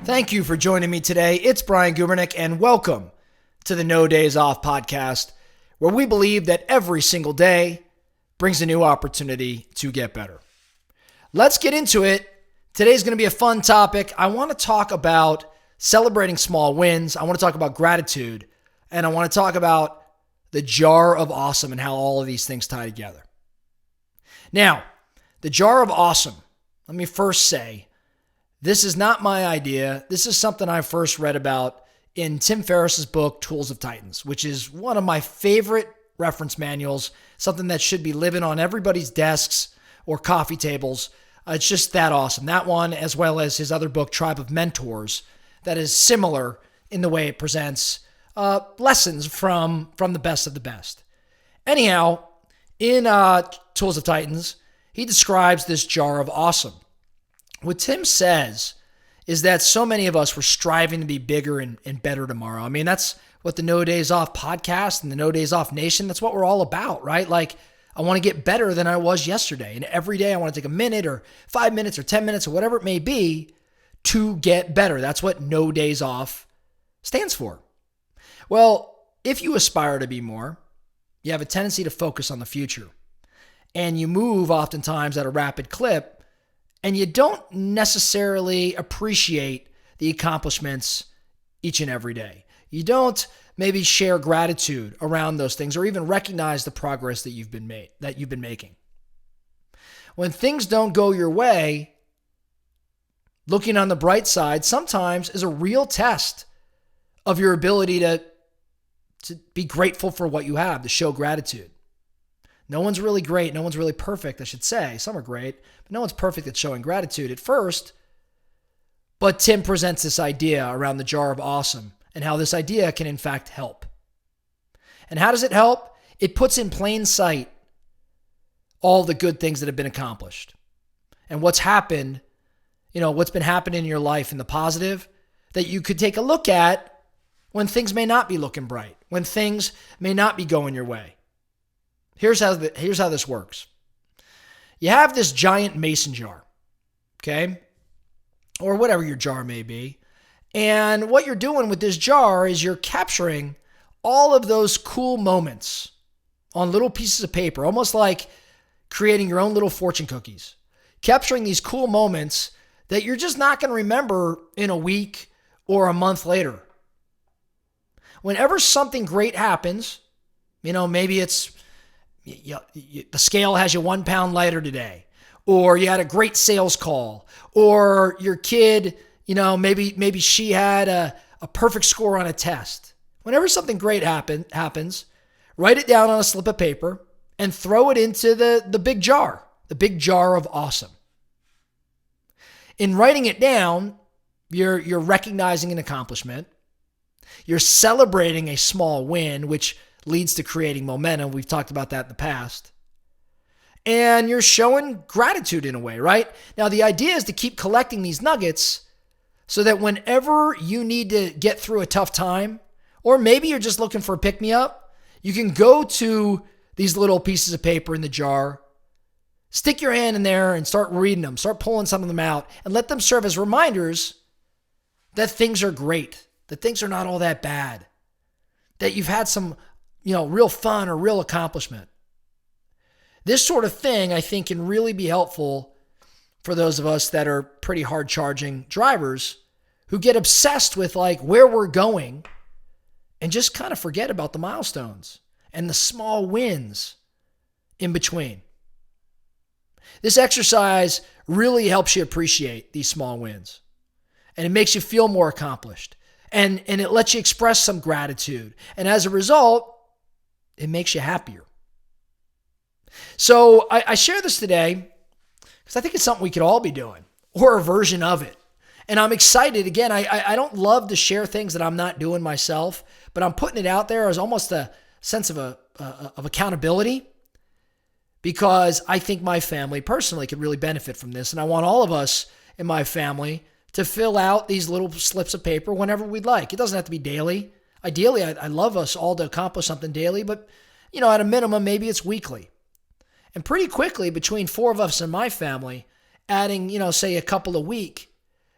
Thank you for joining me today. It's Brian Gubernick, and welcome to the No Days Off podcast, where we believe that every single day brings a new opportunity to get better. Let's get into it. Today's going to be a fun topic. I want to talk about celebrating small wins. I want to talk about gratitude, and I want to talk about the jar of awesome and how all of these things tie together. Now, the jar of awesome, let me first say, this is not my idea. This is something I first read about in Tim Ferriss's book, Tools of Titans, which is one of my favorite reference manuals, something that should be living on everybody's desks or coffee tables. It's just that awesome. That one, as well as his other book, Tribe of Mentors, that is similar in the way it presents lessons from the best of the best. Anyhow, in Tools of Titans, he describes this jar of awesome. What Tim says is that so many of us were striving to be bigger and better tomorrow. I mean, that's what the No Days Off podcast and the No Days Off Nation, that's what we're all about, right? Like, I want to get better than I was yesterday. And every day I want to take a minute or 5 minutes or 10 minutes or whatever it may be to get better. That's what No Days Off stands for. Well, if you aspire to be more, you have a tendency to focus on the future. And you move oftentimes at a rapid clip, and you don't necessarily appreciate the accomplishments each and every day. You don't maybe share gratitude around those things or even recognize the progress that you've been making. When things don't go your way, looking on the bright side sometimes is a real test of your ability to be grateful for what you have, to show gratitude. No one's really great. No one's really perfect, I should say. Some are great, but no one's perfect at showing gratitude at first. But Tim presents this idea around the jar of awesome and how this idea can in fact help. And how does it help? It puts in plain sight all the good things that have been accomplished and what's happened, what's been happening in your life in the positive that you could take a look at when things may not be looking bright, when things may not be going your way. Here's how this works. You have this giant mason jar, okay? Or whatever your jar may be. And what you're doing with this jar is you're capturing all of those cool moments on little pieces of paper, almost like creating your own little fortune cookies. Capturing these cool moments that you're just not going to remember in a week or a month later. Whenever something great happens, maybe it's the scale has you 1 pound lighter today, or you had a great sales call, or your kid, maybe she had a perfect score on a test. Whenever something great happens, write it down on a slip of paper and throw it into the big jar of awesome. In writing it down, you're recognizing an accomplishment. You're celebrating a small win, which leads to creating momentum. We've talked about that in the past. And you're showing gratitude in a way, right? Now, the idea is to keep collecting these nuggets so that whenever you need to get through a tough time, or maybe you're just looking for a pick-me-up, you can go to these little pieces of paper in the jar, stick your hand in there and start reading them, start pulling some of them out, and let them serve as reminders that things are great, that things are not all that bad, that you've had some real fun or real accomplishment. This sort of thing, I think, can really be helpful for those of us that are pretty hard-charging drivers who get obsessed with where we're going and just kind of forget about the milestones and the small wins in between. This exercise really helps you appreciate these small wins, and it makes you feel more accomplished, and it lets you express some gratitude. And as a result, it makes you happier. So I share this today because I think it's something we could all be doing, or a version of it. And I'm excited. Again, I don't love to share things that I'm not doing myself, but I'm putting it out there as almost a sense of accountability, because I think my family personally could really benefit from this. And I want all of us in my family to fill out these little slips of paper whenever we'd like. It doesn't have to be daily. Ideally, I love us all to accomplish something daily, but at a minimum, maybe it's weekly. And pretty quickly, between 4 of us in my family, adding, say a couple a week,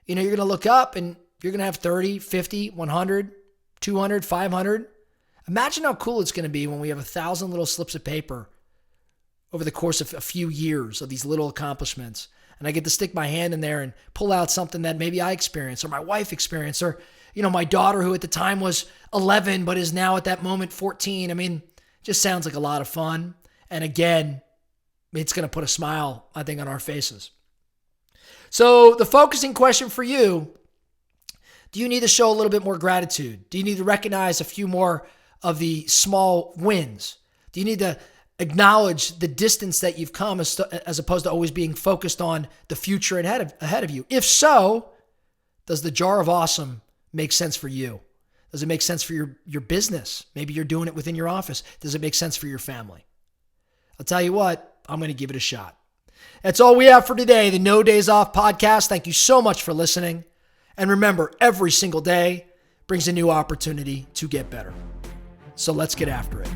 you're going to look up and You're going to have 30, 50, 100, 200, 500. Imagine how cool it's going to be when we have 1,000 little slips of paper over the course of a few years of these little accomplishments. And I get to stick my hand in there and pull out something that maybe I experienced or my wife experienced or, my daughter who at the time was 11 but is now at that moment 14. I mean, just sounds like a lot of fun. And again, it's going to put a smile, I think, on our faces. So the focusing question for you, do you need to show a little bit more gratitude? Do you need to recognize a few more of the small wins? Do you need to acknowledge the distance that you've come as opposed to always being focused on the future ahead of you? If so, does the jar of awesome make sense for you? Does it make sense for your business? Maybe you're doing it within your office. Does it make sense for your family? I'll tell you what, I'm going to give it a shot. That's all we have for today, the No Days Off podcast. Thank you so much for listening. And remember, every single day brings a new opportunity to get better. So let's get after it.